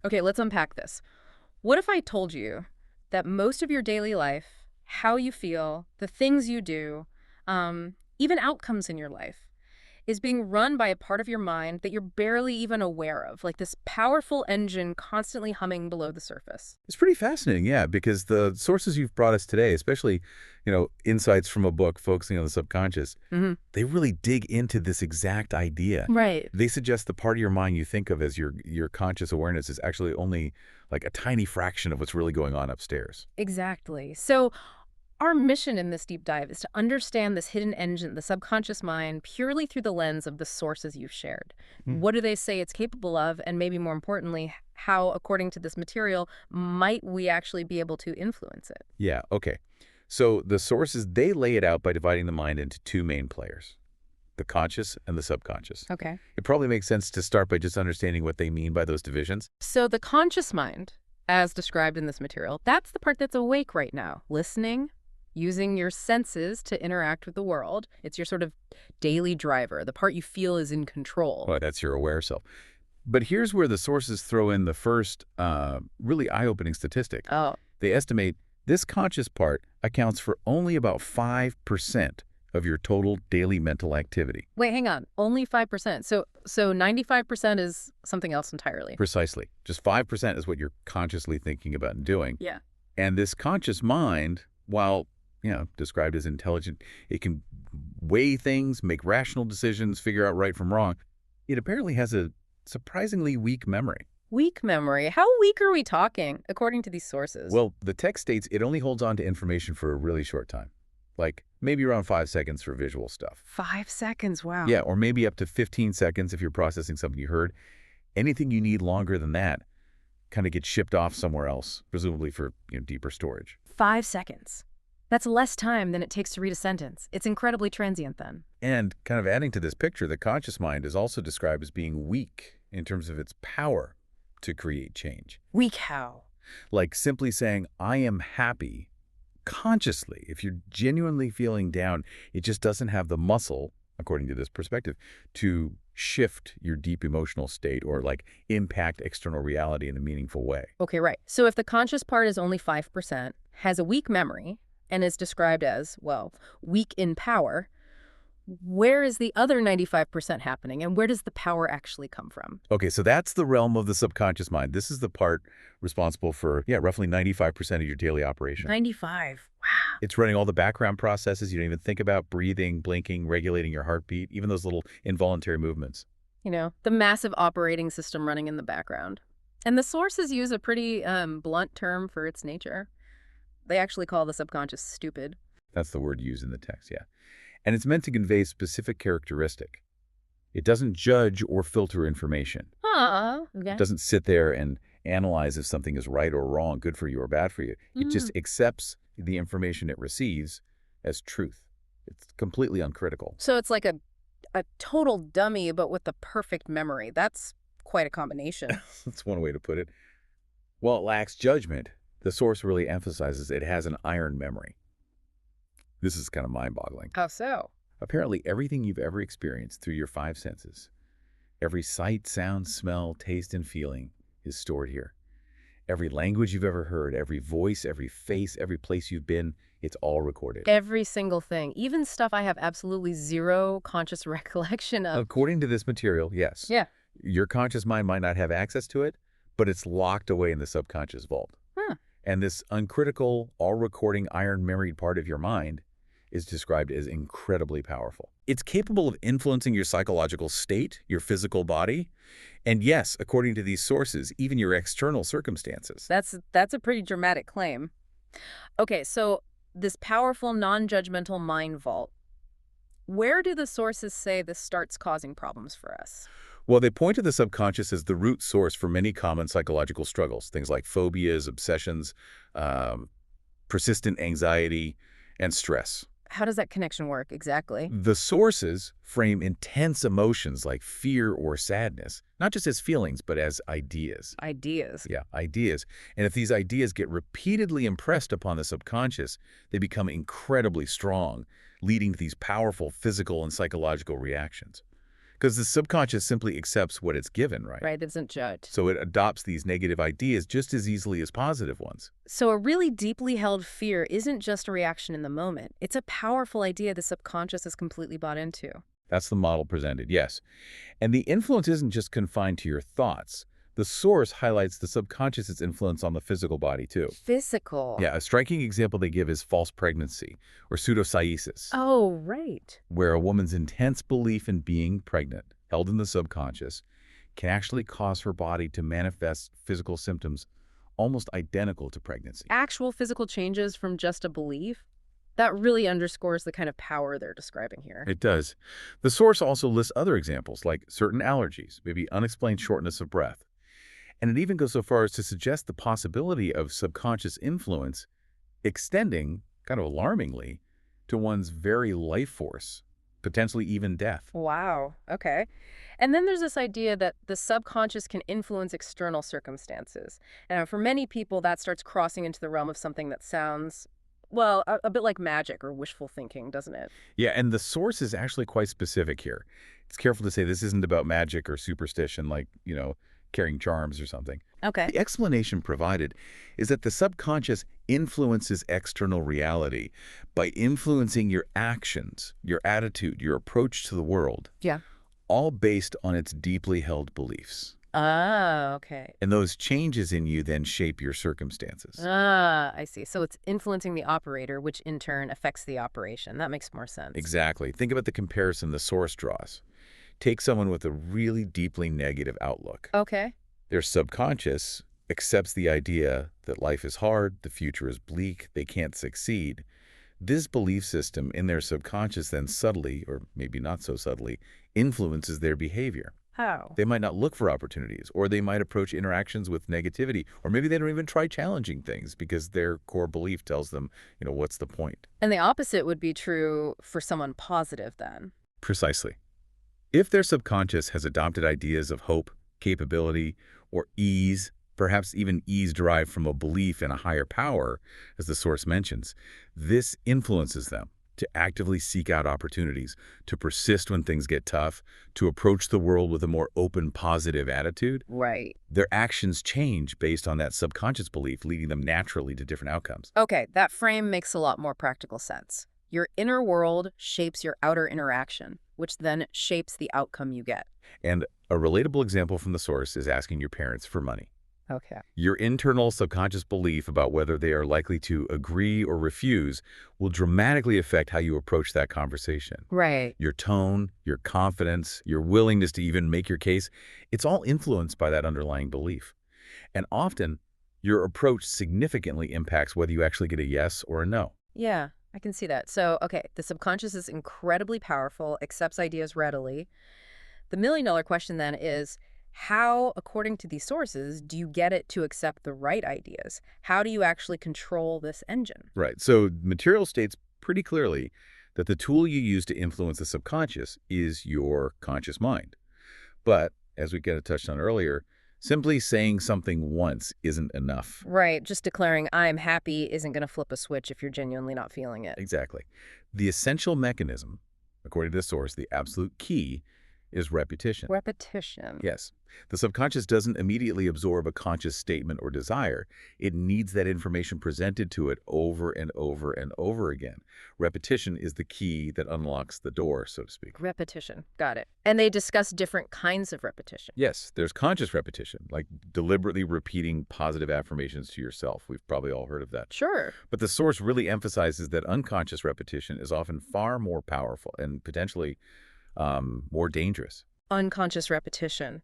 Okay, let's unpack this. What if I told you that most of your daily life, how you feel, the things you do, even outcomes in your life, is being run by a part of your mind that you're barely even aware of, like this powerful engine constantly humming below the surface? It's pretty fascinating, yeah, because the sources you've brought us today, especially, insights from a book focusing on the subconscious, Hmm. they really dig into this exact idea. Right. They suggest the part of your mind you think of as your conscious awareness is actually only like a tiny fraction of what's really going on upstairs. Exactly. So our mission in this deep dive is to understand this hidden engine, the subconscious mind, purely through the lens of the sources you've shared. Hmm. What do they say it's capable of? And maybe more importantly, how, according to this material, might we actually be able to influence it? Yeah, okay. So the sources, they lay it out by dividing the mind into two main players, the conscious and the subconscious. Okay. It probably makes sense to start by just understanding what they mean by those divisions. So the conscious mind, as described in this material, that's the part that's awake right now, listening, using your senses to interact with the world. It's your sort of daily driver, the part you feel is in control. Well, that's your aware self. But here's where the sources throw in the first really eye-opening statistic. Oh, They estimate this conscious part accounts for only about 5% of your total daily mental activity. wait, hang on. Only 5%. So 95% is something else entirely. Precisely. Just 5% is what you're consciously thinking about and doing. Yeah. And this conscious mind, while, described as intelligent, it can weigh things, make rational decisions, figure out right from wrong. It apparently has a surprisingly weak memory. Weak memory. How weak are we talking, according to these sources? Well, the text states it only holds on to information for a really short time, like maybe around 5 seconds for visual stuff. 5 seconds. Wow. Yeah, or maybe up to 15 seconds if you're processing something you heard. Anything you need longer than that kind of gets shipped off somewhere else, presumably for deeper storage. 5 seconds. That's less time than it takes to read a sentence. It's incredibly transient then. And kind of adding to this picture, the conscious mind is also described as being weak in terms of its power to create change. Weak how? Like simply saying, I am happy consciously. If you're genuinely feeling down, it just doesn't have the muscle, according to this perspective, to shift your deep emotional state or like impact external reality in a meaningful way. Okay, right. So if the conscious part is only 5%, has a weak memory, and is described as, well, weak in power, where is the other 95% happening, and where does the power actually come from? Okay, so that's the realm of the subconscious mind. This is the part responsible for, roughly 95% of your daily operation. 95. Wow. It's running all the background processes you don't even think about, breathing, blinking, regulating your heartbeat, even those little involuntary movements. The massive operating system running in the background. And the sources use a pretty blunt term for its nature. They actually call the subconscious stupid. That's the word used in the text, yeah. And it's meant to convey a specific characteristic. It doesn't judge or filter information. Okay. It doesn't sit there and analyze if something is right or wrong, good for you or bad for you. It just accepts the information it receives as truth. It's completely uncritical. So it's like a total dummy, but with the perfect memory. That's quite a combination. That's one way to put it. While it lacks judgment, the source really emphasizes it has an iron memory. This is kind of mind-boggling. How so? Apparently, everything you've ever experienced through your 5 senses, every sight, sound, smell, taste, and feeling is stored here. Every language you've ever heard, every voice, every face, every place you've been, it's all recorded. Every single thing, even stuff I have absolutely zero conscious recollection of. According to this material, yes. Yeah. Your conscious mind might not have access to it, but it's locked away in the subconscious vault. Huh. And this uncritical, all-recording, iron-memoried part of your mind is described as incredibly powerful. It's capable of influencing your psychological state, your physical body, and yes, according to these sources, even your external circumstances. That's a pretty dramatic claim. Okay, so this powerful, non-judgmental mind vault, where do the sources say this starts causing problems for us? Well, they point to the subconscious as the root source for many common psychological struggles, things like phobias, obsessions, persistent anxiety, and stress. How does that connection work exactly? The sources frame intense emotions like fear or sadness, not just as feelings, but as ideas. Ideas. Yeah, ideas. And if these ideas get repeatedly impressed upon the subconscious, they become incredibly strong, leading to these powerful physical and psychological reactions. because the subconscious simply accepts what it's given, right? Right? That doesn't judge. So it adopts these negative ideas just as easily as positive ones. So a really deeply held fear isn't just a reaction in the moment. It's a powerful idea the subconscious is completely bought into. That's the model presented, yes. And the influence isn't just confined to your thoughts. The source highlights the subconscious's influence on the physical body, too. Physical. Yeah, a striking example they give is false pregnancy, or pseudosciasis, Oh, right. where a woman's intense belief in being pregnant, held in the subconscious, can actually cause her body to manifest physical symptoms almost identical to pregnancy. Actual physical changes from just a belief? That really underscores the kind of power they're describing here. It does. The source also lists other examples, like certain allergies, maybe unexplained shortness of breath. And it even goes so far as to suggest the possibility of subconscious influence extending, kind of alarmingly, to one's very life force, potentially even death. Wow. Okay. And then there's this idea that the subconscious can influence external circumstances. And for many people, that starts crossing into the realm of something that sounds, well, a bit like magic or wishful thinking, doesn't it? Yeah, and the source is actually quite specific here. It's careful to say this isn't about magic or superstition like, carrying charms or something. Okay. The explanation provided is that the subconscious influences external reality by influencing your actions, your attitude, your approach to the world, Yeah. all based on its deeply held beliefs. Ah, okay. And those changes in you then shape your circumstances. Ah, I see. So it's influencing the operator, which in turn affects the operation. That makes more sense. Exactly. Think about the comparison the source draws. Take someone with a really deeply negative outlook. Okay. Their subconscious accepts the idea that life is hard, the future is bleak, they can't succeed. This belief system in their subconscious then subtly, or maybe not so subtly, influences their behavior. How? They might not look for opportunities, or they might approach interactions with negativity, or maybe they don't even try challenging things because their core belief tells them, what's the point? And the opposite would be true for someone positive then. Precisely. If their subconscious has adopted ideas of hope, capability, or ease, perhaps even ease derived from a belief in a higher power, as the source mentions, this influences them to actively seek out opportunities, to persist when things get tough, to approach the world with a more open, positive attitude. Right. Their actions change based on that subconscious belief, leading them naturally to different outcomes. Okay, that frame makes a lot more practical sense. Your inner world shapes your outer interaction, which then shapes the outcome you get. And a relatable example from the source is asking your parents for money. Okay. Your internal subconscious belief about whether they are likely to agree or refuse will dramatically affect how you approach that conversation. Right. Your tone, your confidence, your willingness to even make your case, it's all influenced by that underlying belief. And often, your approach significantly impacts whether you actually get a yes or a no. Yeah, I can see that. So, okay, the subconscious is incredibly powerful, accepts ideas readily. The million-dollar question then is, how, according to these sources, do you get it to accept the right ideas? How do you actually control this engine? Right. So material states pretty clearly that the tool you use to influence the subconscious is your conscious mind. But, as we kind of touched on earlier, simply saying something once isn't enough. Right, just declaring I'm happy isn't going to flip a switch if you're genuinely not feeling it. Exactly. The essential mechanism, according to the source, the absolute key, is repetition. Repetition. Yes. The subconscious doesn't immediately absorb a conscious statement or desire. It needs that information presented to it over and over and over again. Repetition is the key that unlocks the door, so to speak. Repetition. Got it. And they discuss different kinds of repetition. Yes, there's conscious repetition, like deliberately repeating positive affirmations to yourself. We've probably all heard of that. Sure. But the source really emphasizes that unconscious repetition is often far more powerful and potentially more dangerous. Unconscious repetition,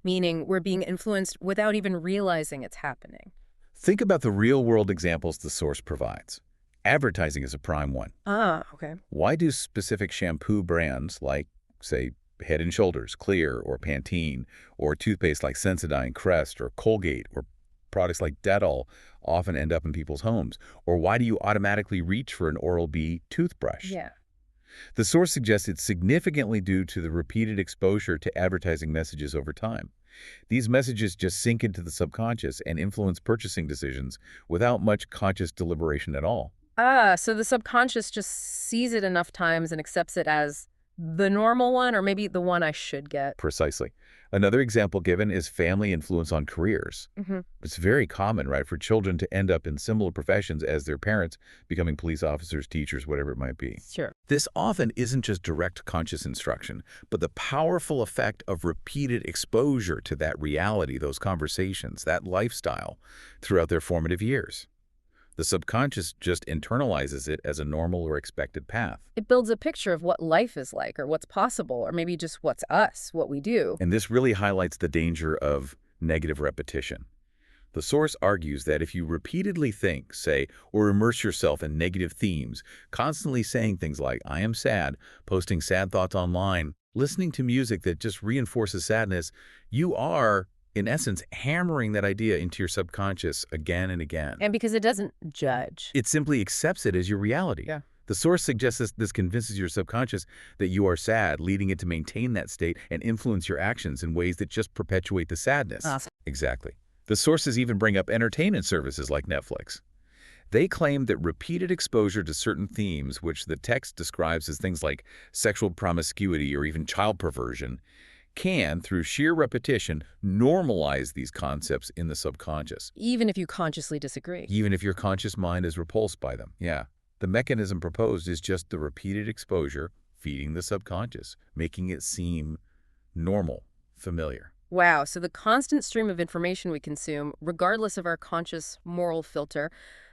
meaning we're being influenced without even realizing it's happening. Think about the real-world examples the source provides. Advertising is a prime one. Ah, okay. Why do specific shampoo brands like, say, Head & Shoulders, Clear, or Pantene, or toothpaste like Sensodyne, Crest, or Colgate, or products like Dettol often end up in people's homes? Or why do you automatically reach for an Oral-B toothbrush? Yeah. The source suggests it's significantly due to the repeated exposure to advertising messages over time. These messages just sink into the subconscious and influence purchasing decisions without much conscious deliberation at all. Ah, so the subconscious just sees it enough times and accepts it as the normal one or maybe the one I should get. Precisely. Another example given is family influence on careers. Hmm. It's very common, right, for children to end up in similar professions as their parents, becoming police officers, teachers, whatever it might be. Sure. This often isn't just direct conscious instruction, but the powerful effect of repeated exposure to that reality, those conversations, that lifestyle throughout their formative years. The subconscious just internalizes it as a normal or expected path. It builds a picture of what life is like or what's possible or maybe just what's us, what we do. And this really highlights the danger of negative repetition. The source argues that if you repeatedly think, say, or immerse yourself in negative themes, constantly saying things like, I am sad, posting sad thoughts online, listening to music that just reinforces sadness, you are, in essence, hammering that idea into your subconscious again and again. And because it doesn't judge. It simply accepts it as your reality. Yeah. The source suggests this convinces your subconscious that you are sad, leading it to maintain that state and influence your actions in ways that just perpetuate the sadness. Awesome. Exactly. The sources even bring up entertainment services like Netflix. They claim that repeated exposure to certain themes, which the text describes as things like sexual promiscuity or even child perversion, can, through sheer repetition, normalize these concepts in the subconscious, Even if you consciously disagree. even if your conscious mind is repulsed by them. Yeah. The mechanism proposed is just the repeated exposure feeding the subconscious, making it seem normal, familiar. Wow, so the constant stream of information we consume, regardless of our conscious moral filter,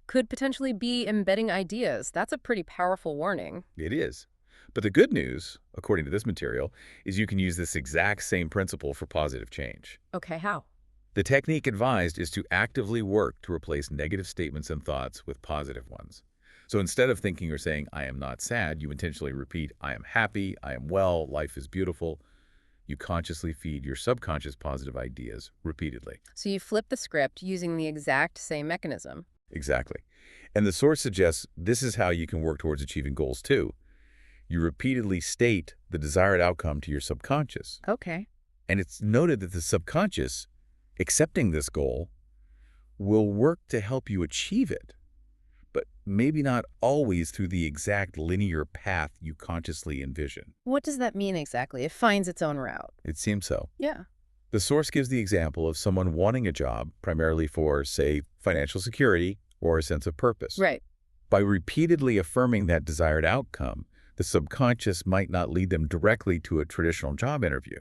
could potentially be embedding ideas. That's a pretty powerful warning. It is. But the good news, according to this material, is you can use this exact same principle for positive change. Okay, how? The technique advised is to actively work to replace negative statements and thoughts with positive ones. So instead of thinking or saying, I am not sad, you intentionally repeat, I am happy, I am well, life is beautiful. You consciously feed your subconscious positive ideas repeatedly. So you flip the script using the exact same mechanism. Exactly. And the source suggests this is how you can work towards achieving goals too. You repeatedly state the desired outcome to your subconscious. Okay. And it's noted that the subconscious, accepting this goal, will work to help you achieve it, but maybe not always through the exact linear path you consciously envision. What does that mean exactly? It finds its own route. It seems so. Yeah. The source gives the example of someone wanting a job primarily for, say, financial security or a sense of purpose. Right. By repeatedly affirming that desired outcome, the subconscious might not lead them directly to a traditional job interview.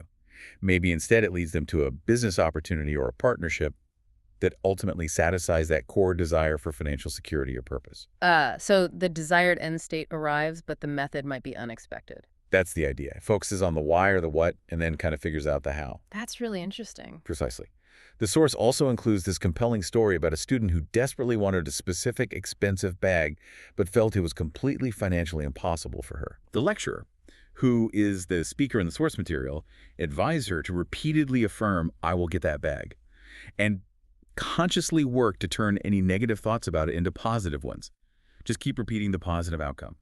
Maybe instead it leads them to a business opportunity or a partnership that ultimately satisfies that core desire for financial security or purpose. So the desired end state arrives, but the method might be unexpected. That's the idea. It focuses on the why or the what and then kind of figures out the how. That's really interesting. Precisely. The source also includes this compelling story about a student who desperately wanted a specific expensive bag but felt it was completely financially impossible for her. The lecturer, who is the speaker in the source material, advised her to repeatedly affirm, I will get that bag, and consciously work to turn any negative thoughts about it into positive ones. Just keep repeating the positive outcome.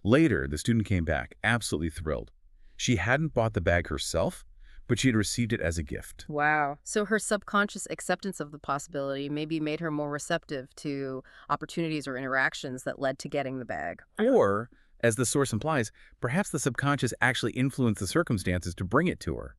Later, the student came back, absolutely thrilled. She hadn't bought the bag herself, but she had received it as a gift. Wow. So her subconscious acceptance of the possibility maybe made her more receptive to opportunities or interactions that led to getting the bag. Or, as the source implies, perhaps the subconscious actually influenced the circumstances to bring it to her.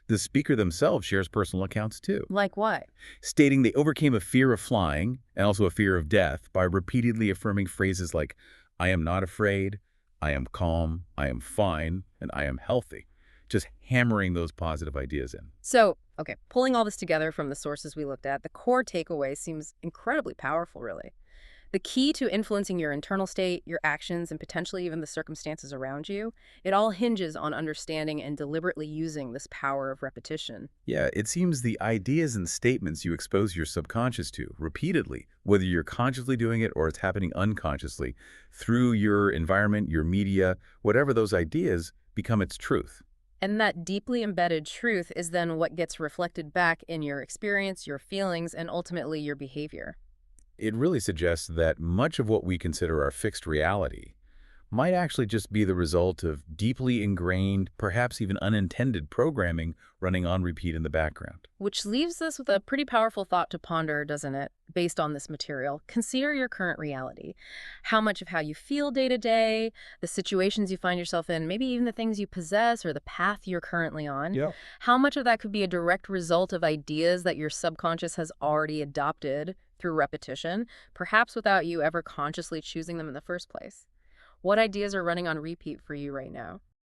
The speaker themselves shares personal accounts too, Like what? stating they overcame a fear of flying and also a fear of death by repeatedly affirming phrases like, I am not afraid, I am calm, I am fine, and I am healthy. Just hammering those positive ideas in. So, okay, pulling all this together from the sources we looked at, the core takeaway seems incredibly powerful, really. The key to influencing your internal state, your actions, and potentially even the circumstances around you, it all hinges on understanding and deliberately using this power of repetition. Yeah, it seems the ideas and statements you expose your subconscious to repeatedly, whether you're consciously doing it or it's happening unconsciously, through your environment, your media, whatever those ideas, become its truth. And that deeply embedded truth is then what gets reflected back in your experience, your feelings, and ultimately your behavior. It really suggests that much of what we consider our fixed reality might actually just be the result of deeply ingrained, perhaps even unintended programming running on repeat in the background. Which leaves us with a pretty powerful thought to ponder, doesn't it? based on this material, consider your current reality. How much of how you feel day to day, the situations you find yourself in, maybe even the things you possess or the path you're currently on, Yeah. how much of that could be a direct result of ideas that your subconscious has already adopted through repetition, perhaps without you ever consciously choosing them in the first place? What ideas are running on repeat for you right now?